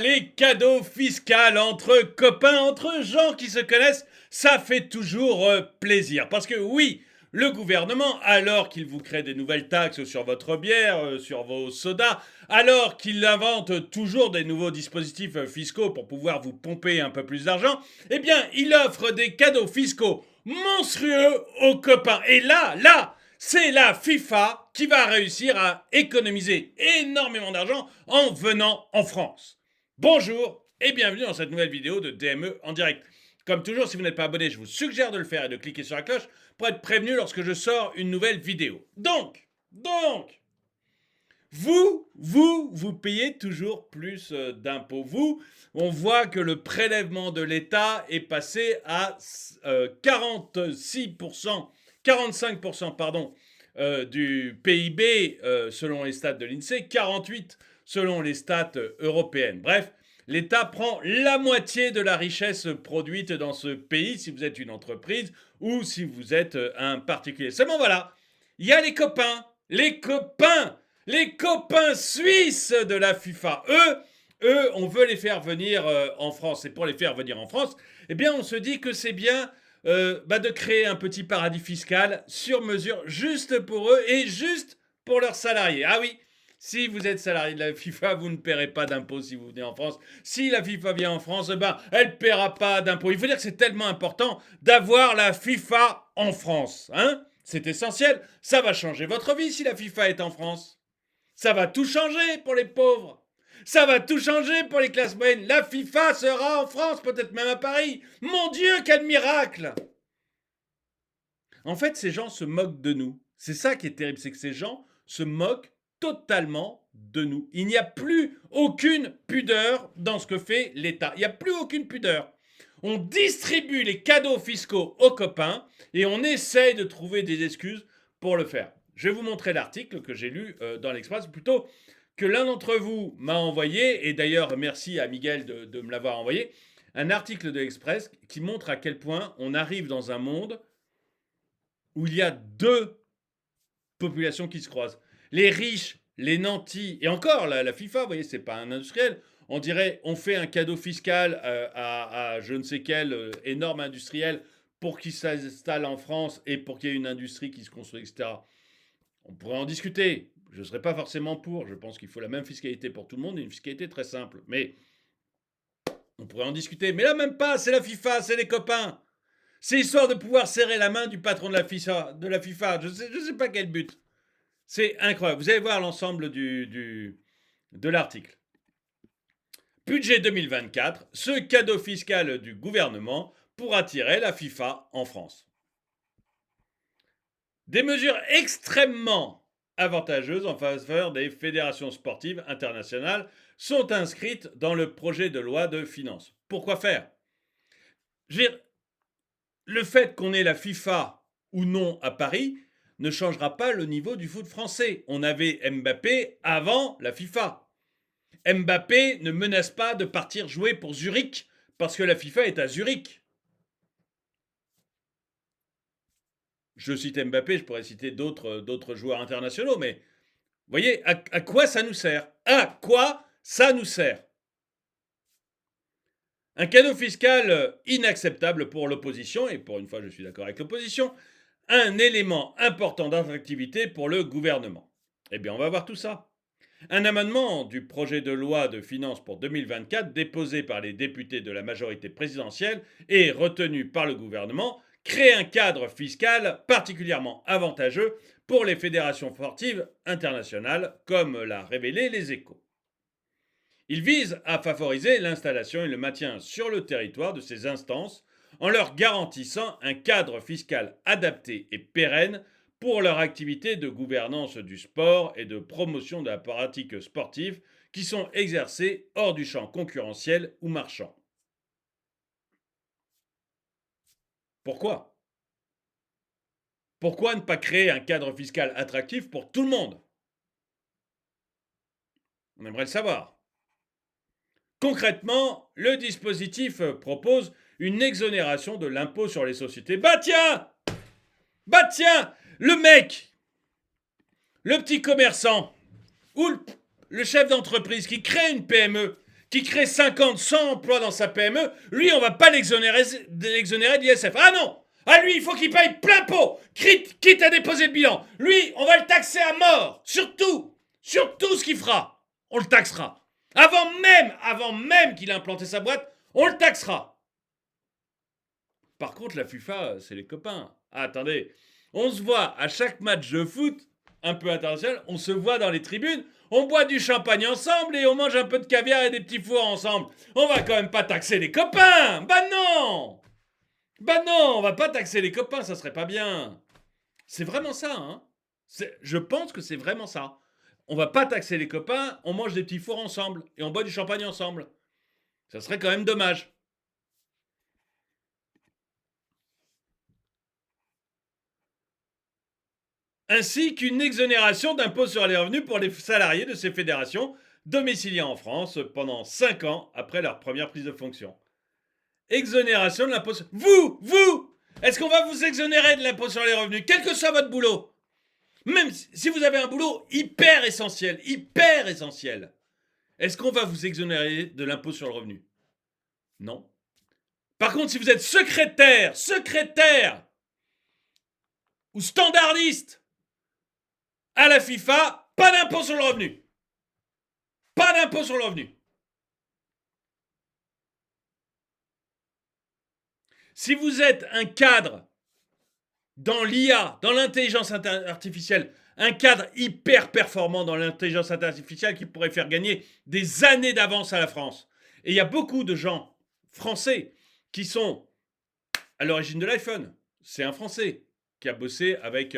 les cadeaux fiscaux entre copains, entre gens qui se connaissent, ça fait toujours plaisir. Parce que oui, le gouvernement, alors qu'il vous crée des nouvelles taxes sur votre bière, sur vos sodas, alors qu'il invente toujours des nouveaux dispositifs fiscaux pour pouvoir vous pomper un peu plus d'argent, eh bien, il offre des cadeaux fiscaux monstrueux aux copains. Et là, c'est la FIFA qui va réussir à économiser énormément d'argent en venant en France. Bonjour et bienvenue dans cette nouvelle vidéo de DME en direct. Comme toujours, si vous n'êtes pas abonné, je vous suggère de le faire et de cliquer sur la cloche pour être prévenu lorsque je sors une nouvelle vidéo. Donc, vous payez toujours plus d'impôts. On voit que le prélèvement de l'État est passé à 45% pardon, du PIB selon les stats de l'INSEE, 48 selon les stats européennes. Bref, l'État prend la moitié de la richesse produite dans ce pays si vous êtes une entreprise ou si vous êtes un particulier. Seulement voilà, il y a les copains suisses de la FIFA. Eux, on veut les faire venir en France. Et pour les faire venir en France, eh bien, on se dit que c'est bien de créer un petit paradis fiscal sur mesure, juste pour eux et juste pour leurs salariés. Ah oui, si vous êtes salarié de la FIFA, vous ne paierez pas d'impôts si vous venez en France. Si la FIFA vient en France, elle ne paiera pas d'impôts. Il faut dire que c'est tellement important d'avoir la FIFA en France. Hein ? C'est essentiel. Ça va changer votre vie si la FIFA est en France. Ça va tout changer pour les pauvres. Ça va tout changer pour les classes moyennes. La FIFA sera en France, peut-être même à Paris. Mon Dieu, quel miracle! En fait, ces gens se moquent de nous. C'est ça qui est terrible, c'est que ces gens se moquent totalement de nous. Il n'y a plus aucune pudeur dans ce que fait l'État. Il n'y a plus aucune pudeur. On distribue les cadeaux fiscaux aux copains et on essaye de trouver des excuses pour le faire. Je vais vous montrer l'article que j'ai lu dans l'Express, plutôt que l'un d'entre vous m'a envoyé, et d'ailleurs merci à Miguel de me l'avoir envoyé, un article de l'Express qui montre à quel point on arrive dans un monde où il y a deux populations qui se croisent. Les riches, les nantis, et encore la FIFA, vous voyez, c'est pas un industriel. On dirait, on fait un cadeau fiscal à je ne sais quel énorme industriel pour qu'il s'installe en France et pour qu'il y ait une industrie qui se construise, etc. On pourrait en discuter. Je ne serais pas forcément pour. Je pense qu'il faut la même fiscalité pour tout le monde et une fiscalité très simple. Mais on pourrait en discuter. Mais là, même pas. C'est la FIFA, c'est les copains. C'est histoire de pouvoir serrer la main du patron de la FIFA. Je sais pas quel but. C'est incroyable. Vous allez voir l'ensemble de l'article. Budget 2024, ce cadeau fiscal du gouvernement pour attirer la FIFA en France. Des mesures extrêmement avantageuses en faveur des fédérations sportives internationales sont inscrites dans le projet de loi de finances. Pourquoi faire ? Je veux dire, le fait qu'on ait la FIFA ou non à Paris ne changera pas le niveau du foot français. On avait Mbappé avant la FIFA. Mbappé ne menace pas de partir jouer pour Zurich parce que la FIFA est à Zurich. Je cite Mbappé, je pourrais citer d'autres joueurs internationaux, mais vous voyez, à quoi ça nous sert ? À quoi ça nous sert ? Un cadeau fiscal inacceptable pour l'opposition, et pour une fois je suis d'accord avec l'opposition, un élément important d'attractivité pour le gouvernement. Eh bien, on va voir tout ça. Un amendement du projet de loi de finances pour 2024 déposé par les députés de la majorité présidentielle et retenu par le gouvernement crée un cadre fiscal particulièrement avantageux pour les fédérations sportives internationales, comme l'a révélé Les Échos. Il vise à favoriser l'installation et le maintien sur le territoire de ces instances en leur garantissant un cadre fiscal adapté et pérenne pour leur activité de gouvernance du sport et de promotion de la pratique sportive qui sont exercées hors du champ concurrentiel ou marchand. Pourquoi ? Pourquoi ne pas créer un cadre fiscal attractif pour tout le monde ? On aimerait le savoir. Concrètement, le dispositif propose une exonération de l'impôt sur les sociétés. Bah tiens, le mec, le petit commerçant ou le chef d'entreprise qui crée une PME, qui crée 50, 100 emplois dans sa PME, lui, on va pas l'exonérer d'ISF. Ah non! Ah lui, il faut qu'il paye plein pot, quitte à déposer le bilan. Lui, on va le taxer à mort, sur tout ce qu'il fera. On le taxera. Avant même qu'il ait implanté sa boîte, on le taxera. Par contre, la FIFA, c'est les copains. Ah, attendez, on se voit à chaque match de foot, un peu international, on se voit dans les tribunes, on boit du champagne ensemble et on mange un peu de caviar et des petits fours ensemble. On va quand même pas taxer les copains. Bah non, on va pas taxer les copains, ça serait pas bien. C'est vraiment ça, hein. Je pense que c'est vraiment ça. On va pas taxer les copains, on mange des petits fours ensemble et on boit du champagne ensemble. Ça serait quand même dommage. Ainsi qu'une exonération d'impôt sur les revenus pour les salariés de ces fédérations domiciliés en France pendant 5 ans après leur première prise de fonction. Exonération de l'impôt sur... Vous Est-ce qu'on va vous exonérer de l'impôt sur les revenus, quel que soit votre boulot? Même si vous avez un boulot hyper essentiel, est-ce qu'on va vous exonérer de l'impôt sur le revenu? Non. Par contre, si vous êtes secrétaire ou standardiste à la FIFA, pas d'impôt sur le revenu. Pas d'impôt sur le revenu. Si vous êtes un cadre dans l'IA, dans l'intelligence artificielle, un cadre hyper performant dans l'intelligence artificielle qui pourrait faire gagner des années d'avance à la France. Et il y a beaucoup de gens français qui sont à l'origine de l'iPhone. C'est un Français qui a bossé avec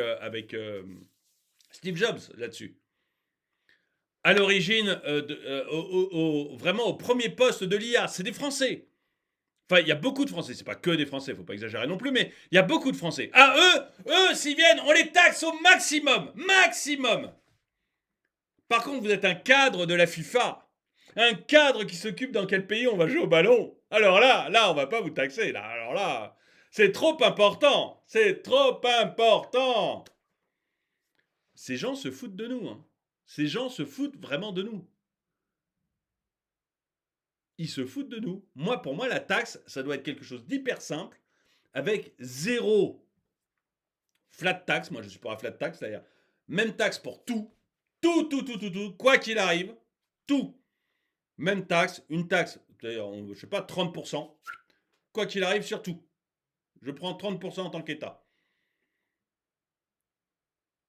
Steve Jobs là-dessus. À l'origine, vraiment au premier poste de l'IA, c'est des Français. Enfin, il y a beaucoup de Français, c'est pas que des Français, faut pas exagérer non plus, mais il y a beaucoup de Français. Ah, eux, s'ils viennent, on les taxe au maximum. Par contre, vous êtes un cadre de la FIFA. Un cadre qui s'occupe dans quel pays on va jouer au ballon. Alors là, on va pas vous taxer. Là, alors là, c'est trop important. Ces gens se foutent de nous. Hein. Ces gens se foutent vraiment de nous. Ils se foutent de nous. Pour moi, la taxe, ça doit être quelque chose d'hyper simple, avec zéro flat tax. Moi, je suis pour la flat tax, d'ailleurs. Même taxe pour tout. Tout. Quoi qu'il arrive, tout. Même taxe, une taxe, d'ailleurs, je sais pas, 30%. Quoi qu'il arrive, sur tout. Je prends 30% en tant qu'État.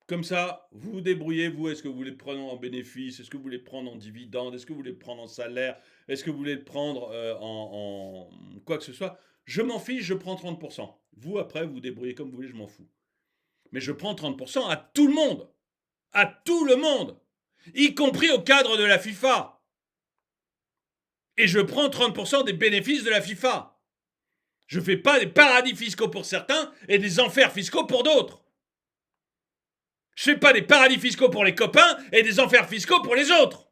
Comme ça, vous vous débrouillez, vous, est-ce que vous voulez le prendre en bénéfice, est-ce que vous voulez le prendre en dividende, est-ce que vous voulez le prendre en salaire, est-ce que vous voulez le prendre en quoi que ce soit. Je m'en fiche, je prends 30%. Vous, après, vous vous débrouillez comme vous voulez, je m'en fous. Mais je prends 30% à tout le monde. À tout le monde. Y compris au cadre de la FIFA. Et je prends 30% des bénéfices de la FIFA. Je ne fais pas des paradis fiscaux pour certains et des enfers fiscaux pour d'autres. Je ne fais pas des paradis fiscaux pour les copains et des enfers fiscaux pour les autres.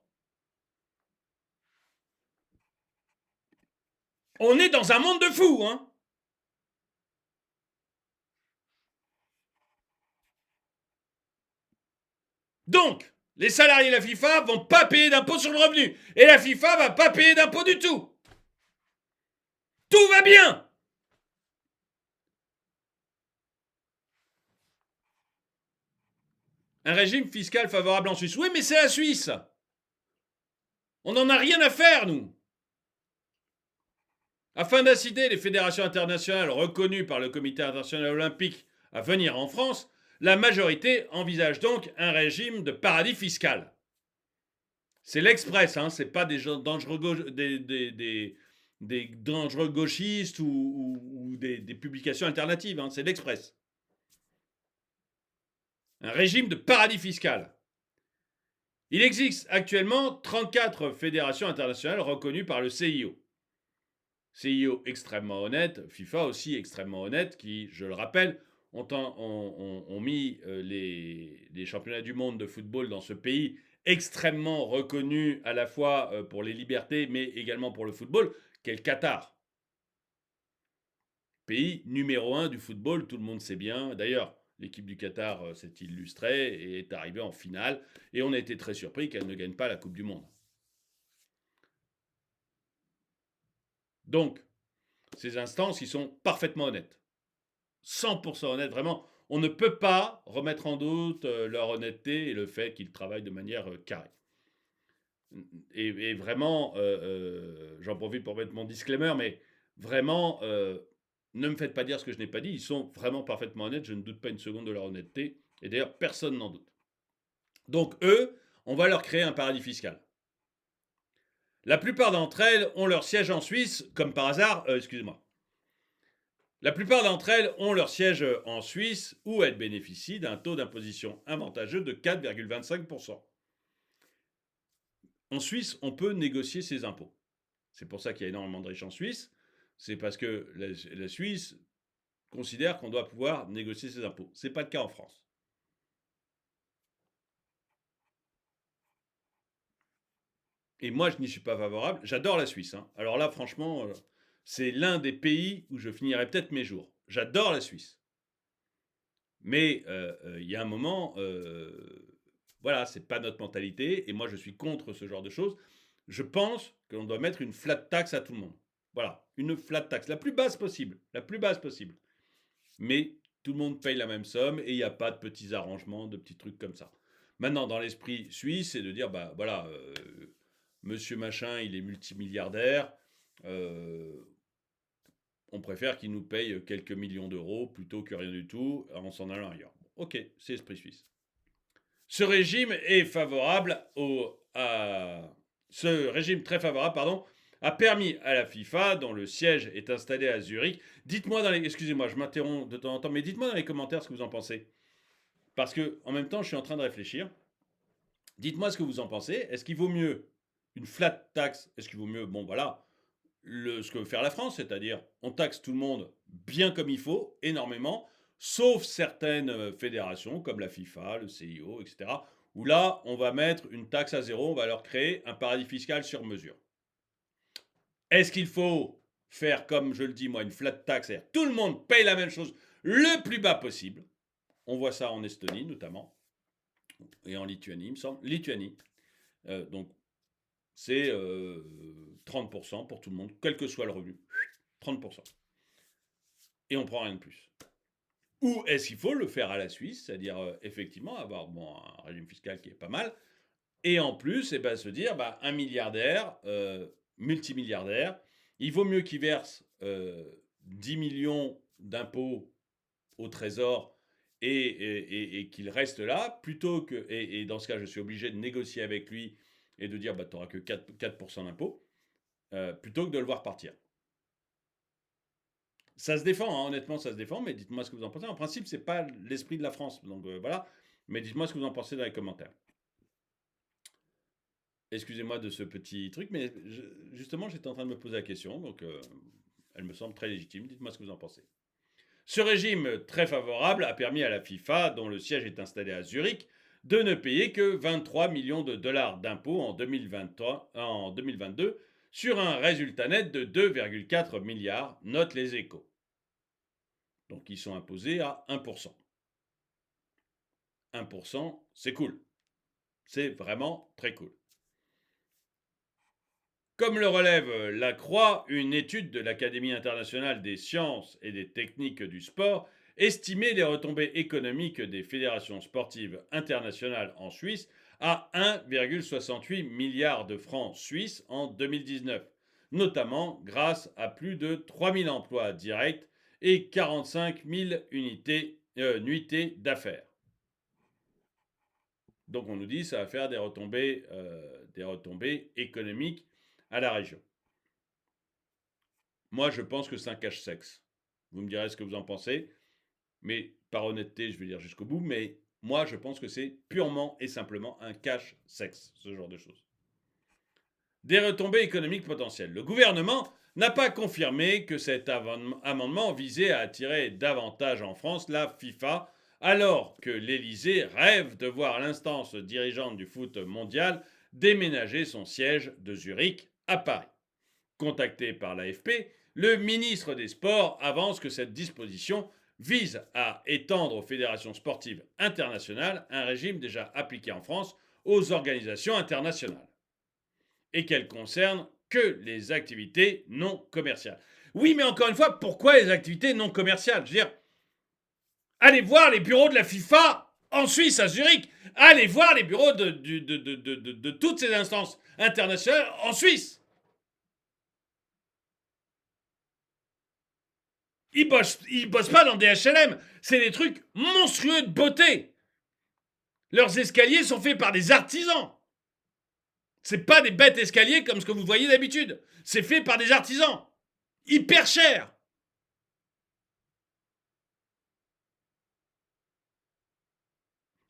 On est dans un monde de fous, hein. Donc, les salariés de la FIFA vont pas payer d'impôt sur le revenu. Et la FIFA va pas payer d'impôt du tout. Tout va bien. Un régime fiscal favorable en Suisse. Oui, mais c'est la Suisse. On n'en a rien à faire, nous. Afin d'inciter les fédérations internationales reconnues par le Comité international olympique à venir en France, la majorité envisage donc un régime de paradis fiscal. C'est l'Express, hein, c'est pas des dangereux, des dangereux gauchistes ou des publications alternatives, hein, c'est l'Express. Un régime de paradis fiscal. Il existe actuellement 34 fédérations internationales reconnues par le CIO. CIO extrêmement honnête, FIFA aussi extrêmement honnête, qui, je le rappelle, ont mis les championnats du monde de football dans ce pays extrêmement reconnu à la fois pour les libertés, mais également pour le football, qu'est le Qatar. Pays numéro 1 du football, tout le monde sait bien. D'ailleurs, l'équipe du Qatar s'est illustrée et est arrivée en finale, et on a été très surpris qu'elle ne gagne pas la Coupe du Monde. Donc, ces instances, ils sont parfaitement honnêtes. 100% honnêtes, vraiment. On ne peut pas remettre en doute leur honnêteté et le fait qu'ils travaillent de manière carrée. Et vraiment, j'en profite pour mettre mon disclaimer, mais vraiment, ne me faites pas dire ce que je n'ai pas dit. Ils sont vraiment parfaitement honnêtes. Je ne doute pas une seconde de leur honnêteté. Et d'ailleurs, personne n'en doute. Donc, eux, on va leur créer un paradis fiscal. La plupart d'entre elles ont leur siège en Suisse, comme par hasard, excusez-moi. La plupart d'entre elles ont leur siège en Suisse où elles bénéficient d'un taux d'imposition avantageux de 4,25%. En Suisse, on peut négocier ses impôts. C'est pour ça qu'il y a énormément de riches en Suisse. C'est parce que la Suisse considère qu'on doit pouvoir négocier ses impôts. Ce n'est pas le cas en France. Et moi, je n'y suis pas favorable. J'adore la Suisse. Hein. Alors là, franchement, c'est l'un des pays où je finirai peut-être mes jours. J'adore la Suisse. Mais il y a un moment, voilà, c'est pas notre mentalité. Et moi, je suis contre ce genre de choses. Je pense qu'on doit mettre une flat tax à tout le monde. Voilà, une flat tax, la plus basse possible. La plus basse possible. Mais tout le monde paye la même somme et il n'y a pas de petits arrangements, de petits trucs comme ça. Maintenant, dans l'esprit suisse, c'est de dire, bah voilà, monsieur machin, il est multimilliardaire, on préfère qu'il nous paye quelques millions d'euros plutôt que rien du tout en s'en allant ailleurs. Ok, c'est l'esprit suisse. Ce régime est favorable ce régime très favorable, pardon, a permis à la FIFA, dont le siège est installé à Zurich. Dites-moi dans les, excusez-moi, je m'interromps de temps en temps, mais dites-moi dans les commentaires ce que vous en pensez, parce que en même temps, je suis en train de réfléchir. Dites-moi ce que vous en pensez. Est-ce qu'il vaut mieux une flat tax? Est-ce qu'il vaut mieux, bon voilà, ce que veut faire la France, c'est-à-dire on taxe tout le monde bien comme il faut, énormément, sauf certaines fédérations comme la FIFA, le CIO, etc., où là, on va mettre une taxe à zéro, on va leur créer un paradis fiscal sur mesure. Est-ce qu'il faut faire, comme je le dis moi, une flat tax, c'est-à-dire tout le monde paye la même chose le plus bas possible? On voit ça en Estonie notamment, et en Lituanie, il me semble. Lituanie. Donc, c'est 30% pour tout le monde, quel que soit le revenu. 30%. Et on prend rien de plus. Ou est-ce qu'il faut le faire à la Suisse, c'est-à-dire effectivement avoir un régime fiscal qui est pas mal, et en plus se dire un milliardaire, multimilliardaire, il vaut mieux qu'il verse 10 millions d'impôts au trésor et qu'il reste là, plutôt que, et dans ce cas je suis obligé de négocier avec lui et de dire tu n'auras que 4% d'impôts, plutôt que de le voir partir. Ça se défend, hein, honnêtement, ça se défend, mais dites-moi ce que vous en pensez. En principe, c'est pas l'esprit de la France, donc voilà. Mais dites-moi ce que vous en pensez dans les commentaires. Excusez-moi de ce petit truc, mais justement, j'étais en train de me poser la question, donc elle me semble très légitime. Dites-moi ce que vous en pensez. Ce régime très favorable a permis à la FIFA, dont le siège est installé à Zurich, de ne payer que 23 millions de dollars d'impôts en 2022 sur un résultat net de 2,4 milliards, notent les Échos. Donc ils sont imposés à 1%. 1%, c'est cool. C'est vraiment très cool. Comme le relève La Croix, une étude de l'Académie internationale des sciences et des techniques du sport estimait les retombées économiques des fédérations sportives internationales en Suisse à 1,68 milliard de francs suisses en 2019, notamment grâce à plus de 3000 emplois directs et 45 000 nuitées d'affaires. Donc on nous dit que ça va faire des retombées économiques à la région. Moi, je pense que c'est un cache-sexe. Vous me direz ce que vous en pensez, mais par honnêteté, je vais dire jusqu'au bout, mais moi, je pense que c'est purement et simplement un cache-sexe, ce genre de choses. Des retombées économiques potentielles. Le gouvernement n'a pas confirmé que cet amendement visait à attirer davantage en France la FIFA, alors que l'Élysée rêve de voir l'instance dirigeante du foot mondial déménager son siège de Zurich à Paris. Contacté par l'AFP, le ministre des Sports avance que cette disposition vise à étendre aux fédérations sportives internationales un régime déjà appliqué en France aux organisations internationales et qu'elle concerne que les activités non commerciales. Oui, mais encore une fois, pourquoi les activités non commerciales? Je veux dire, allez voir les bureaux de la FIFA en Suisse, à Zurich. Allez voir les bureaux de toutes ces instances internationales en Suisse. Ils bossent pas dans des HLM. C'est des trucs monstrueux de beauté. Leurs escaliers sont faits par des artisans. C'est pas des bêtes escaliers comme ce que vous voyez d'habitude. C'est fait par des artisans. Hyper cher.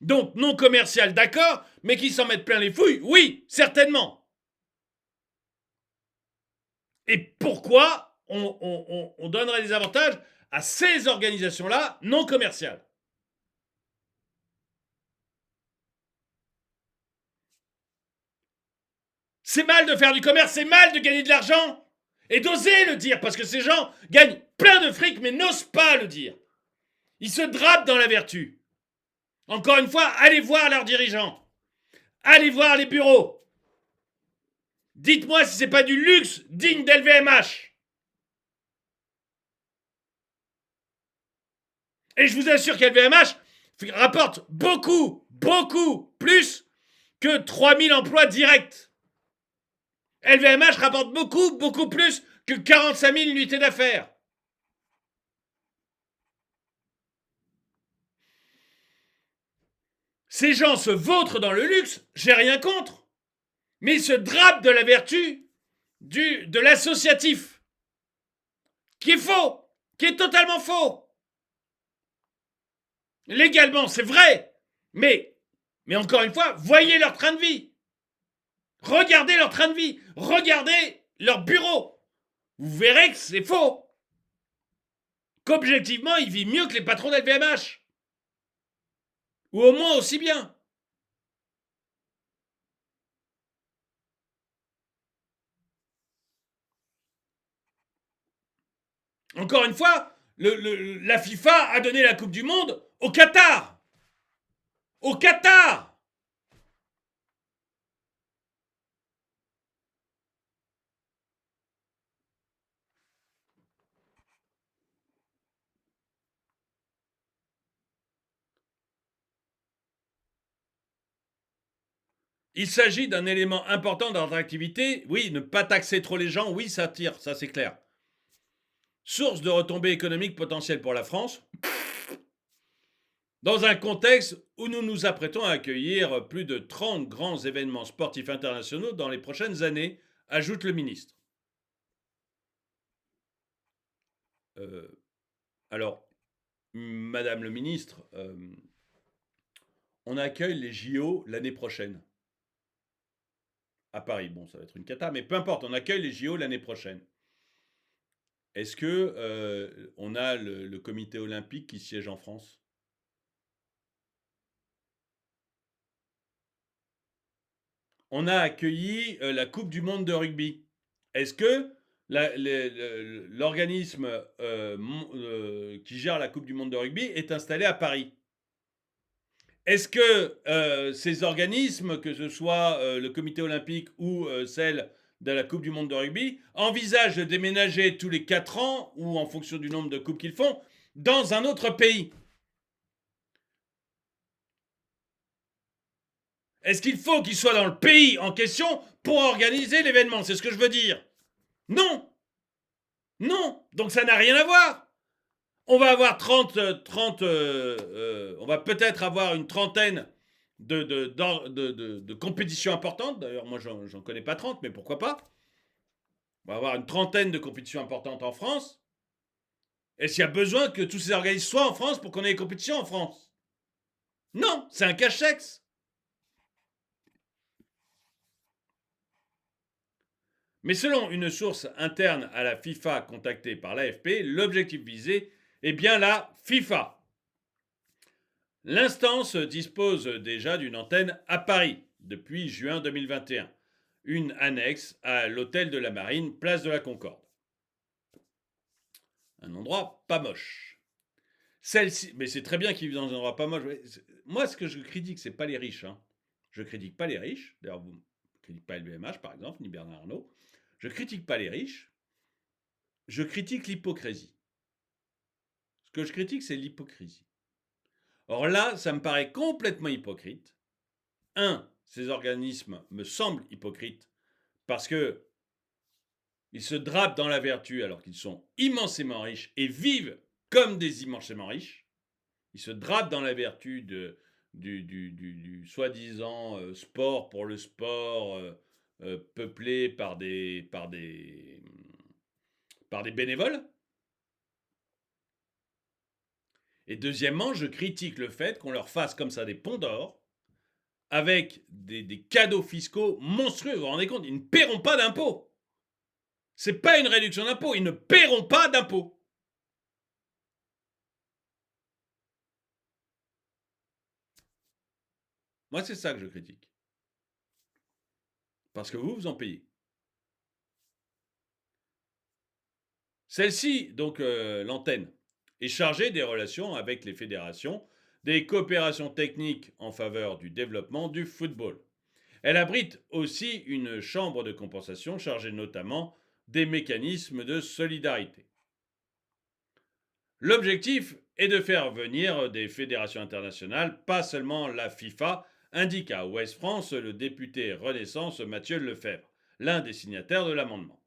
Donc, non commercial, d'accord, mais qui s'en mettent plein les fouilles, oui, certainement. Et pourquoi on donnerait des avantages à ces organisations-là non commerciales? C'est mal de faire du commerce, c'est mal de gagner de l'argent. Et d'oser le dire, parce que ces gens gagnent plein de fric, mais n'osent pas le dire. Ils se drapent dans la vertu. Encore une fois, allez voir leurs dirigeants. Allez voir les bureaux. Dites-moi si c'est pas du luxe digne d'LVMH. Et je vous assure qu'LVMH rapporte beaucoup, beaucoup plus que 3000 emplois directs. LVMH rapporte beaucoup, beaucoup plus que 45 000 unités d'affaires. Ces gens se vautrent dans le luxe, j'ai rien contre. Mais ils se drapent de la vertu de l'associatif. Qui est faux. Qui est totalement faux. Légalement, c'est vrai. Mais encore une fois, voyez leur train de vie. Regardez leur train de vie. Regardez leur bureau. Vous verrez que c'est faux. Qu'objectivement, ils vivent mieux que les patrons d'LVMH. Ou au moins aussi bien. Encore une fois, la FIFA a donné la Coupe du Monde au Qatar. Au Qatar. Il s'agit d'un élément important dans notre activité. Oui, ne pas taxer trop les gens, oui, ça tire, ça c'est clair. Source de retombées économiques potentielles pour la France, dans un contexte où nous nous apprêtons à accueillir plus de 30 grands événements sportifs internationaux dans les prochaines années, ajoute le ministre. Alors, Madame le ministre, on accueille les JO l'année prochaine. À Paris, bon, ça va être une cata, mais peu importe, on accueille les JO l'année prochaine. Est-ce que on a le comité olympique qui siège en France? On a accueilli la Coupe du Monde de rugby. Est-ce que l'organisme qui gère la Coupe du Monde de rugby est installé à Paris? Est-ce que ces organismes, que ce soit le comité olympique ou celle de la Coupe du Monde de rugby, envisagent de déménager tous les 4 ans, ou en fonction du nombre de coupes qu'ils font, dans un autre pays? Est-ce qu'il faut qu'ils soient dans le pays en question pour organiser l'événement? C'est ce que je veux dire. Non. Non. Donc ça n'a rien à voir. On va avoir 30, on va peut-être avoir une trentaine de compétitions importantes. D'ailleurs, moi, j'en connais pas 30, mais pourquoi pas? On va avoir une trentaine de compétitions importantes en France. Est-ce qu'il y a besoin que tous ces organismes soient en France pour qu'on ait des compétitions en France? Non, c'est un cache-sexe. Mais selon une source interne à la FIFA contactée par l'AFP, l'objectif visé est bien la FIFA. L'instance dispose déjà d'une antenne à Paris depuis juin 2021, une annexe à l'hôtel de la Marine, place de la Concorde. Un endroit pas moche. Celle-ci, mais c'est très bien qu'ils vivent dans un endroit pas moche. Moi, ce que je critique, c'est pas les riches. Hein. Je critique pas les riches. D'ailleurs, vous ne critiquez pas LVMH, par exemple, ni Bernard Arnault. Je critique pas les riches, je critique l'hypocrisie. Ce que je critique, c'est l'hypocrisie. Or là, ça me paraît complètement hypocrite. Ces organismes me semblent hypocrites parce que ils se drapent dans la vertu alors qu'ils sont immensément riches et vivent comme des immensément riches. Ils se drapent dans la vertu du soi-disant sport pour le sport, peuplé par des bénévoles. Et deuxièmement, je critique le fait qu'on leur fasse comme ça des ponts d'or avec des cadeaux fiscaux monstrueux. Vous vous rendez compte, ils ne paieront pas d'impôts. C'est pas une réduction d'impôts, ils ne paieront pas d'impôts. Moi, c'est ça que je critique. Parce que vous en payez. Celle-ci, donc l'antenne, est chargée des relations avec les fédérations, des coopérations techniques en faveur du développement du football. Elle abrite aussi une chambre de compensation chargée notamment des mécanismes de solidarité. L'objectif est de faire venir des fédérations internationales, pas seulement la FIFA, indique à Ouest France le député Renaissance Mathieu Lefebvre, l'un des signataires de l'amendement.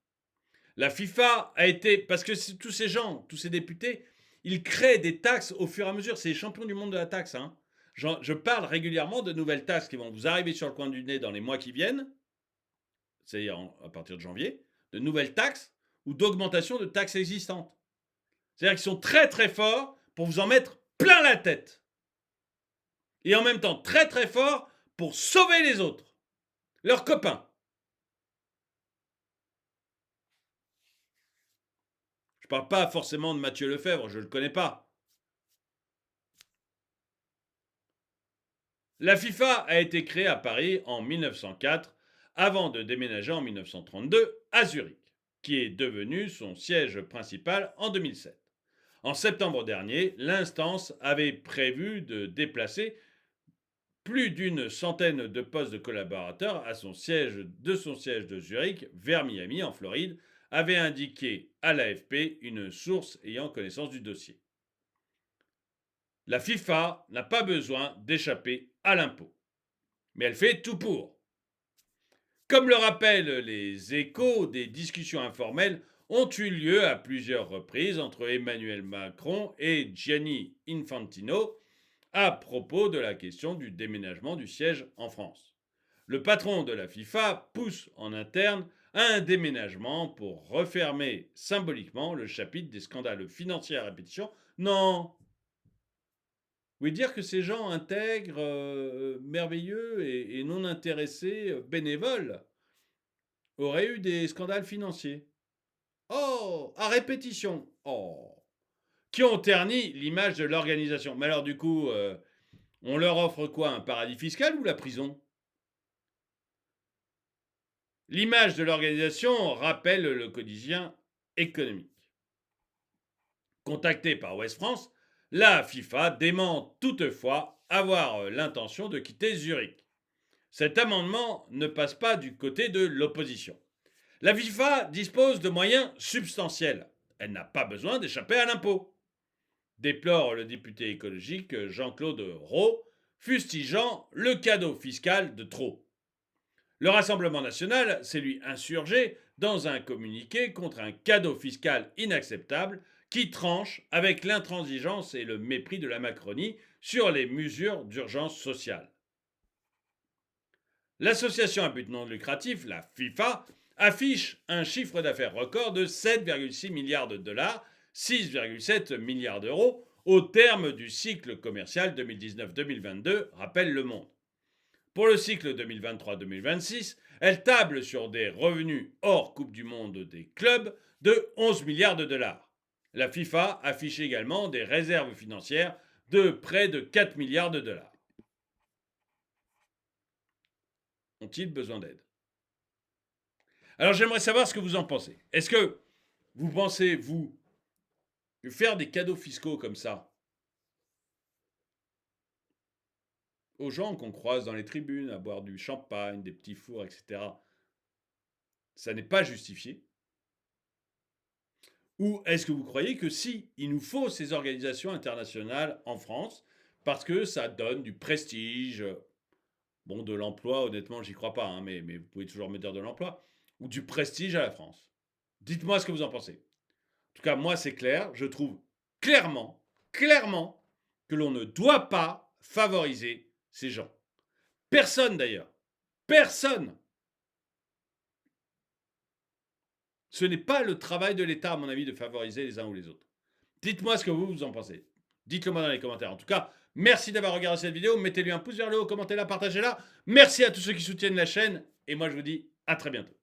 La FIFA a été, parce que tous ces gens, tous ces députés, ils créent des taxes au fur et à mesure. C'est les champions du monde de la taxe. Hein. Je parle régulièrement de nouvelles taxes qui vont vous arriver sur le coin du nez dans les mois qui viennent, c'est-à-dire à partir de janvier, de nouvelles taxes ou d'augmentation de taxes existantes. C'est-à-dire qu'ils sont très très forts pour vous en mettre plein la tête. Et en même temps très très forts pour sauver les autres, leurs copains. Je ne parle pas forcément de Mathieu Lefebvre, je ne le connais pas. La FIFA a été créée à Paris en 1904 avant de déménager en 1932 à Zurich, qui est devenu son siège principal en 2007. En septembre dernier, l'instance avait prévu de déplacer plus d'une centaine de postes de collaborateurs à son siège de Zurich vers Miami en Floride, avait indiqué à l'AFP une source ayant connaissance du dossier. La FIFA n'a pas besoin d'échapper à l'impôt, mais elle fait tout pour. Comme le rappellent les Échos, des discussions informelles ont eu lieu à plusieurs reprises entre Emmanuel Macron et Gianni Infantino à propos de la question du déménagement du siège en France. Le patron de la FIFA pousse en interne à un déménagement pour refermer symboliquement le chapitre des scandales financiers à répétition. Non. Oui, dire que ces gens intègres, merveilleux et non intéressés, bénévoles, auraient eu des scandales financiers. Oh, à répétition. Oh, qui ont terni l'image de l'organisation. Mais alors du coup, on leur offre quoi? Un paradis fiscal ou la prison? L'image de l'organisation rappelle le quotidien économique. Contacté par Ouest France, la FIFA dément toutefois avoir l'intention de quitter Zurich. Cet amendement ne passe pas du côté de l'opposition. La FIFA dispose de moyens substantiels. Elle n'a pas besoin d'échapper à l'impôt, déplore le député écologique Jean-Claude Roux, fustigeant le cadeau fiscal de trop. Le Rassemblement national s'est lui insurgé dans un communiqué contre un cadeau fiscal inacceptable qui tranche avec l'intransigeance et le mépris de la Macronie sur les mesures d'urgence sociale. L'association à but non lucratif, la FIFA, affiche un chiffre d'affaires record de 7,6 milliards de dollars, 6,7 milliards d'euros, au terme du cycle commercial 2019-2022, rappelle Le Monde. Pour le cycle 2023-2026, elle table sur des revenus hors Coupe du Monde des clubs de 11 milliards de dollars. La FIFA affiche également des réserves financières de près de 4 milliards de dollars. Ont-ils besoin d'aide? Alors j'aimerais savoir ce que vous en pensez. Est-ce que vous pensez, vous, que faire des cadeaux fiscaux comme ça aux gens qu'on croise dans les tribunes, à boire du champagne, des petits fours, etc., Ça n'est pas justifié? Ou est-ce que vous croyez que si, il nous faut ces organisations internationales en France, parce que ça donne du prestige, bon, de l'emploi, honnêtement, j'y crois pas, hein, mais vous pouvez toujours me dire de l'emploi, ou du prestige à la France? Dites-moi ce que vous en pensez. En tout cas, moi, c'est clair. Je trouve clairement, que l'on ne doit pas favoriser ces gens. Personne d'ailleurs. Personne. Ce n'est pas le travail de l'État, à mon avis, de favoriser les uns ou les autres. Dites-moi ce que vous en pensez. Dites-le moi dans les commentaires. En tout cas, merci d'avoir regardé cette vidéo. Mettez-lui un pouce vers le haut, commentez-la, partagez-la. Merci à tous ceux qui soutiennent la chaîne. Et moi, je vous dis à très bientôt.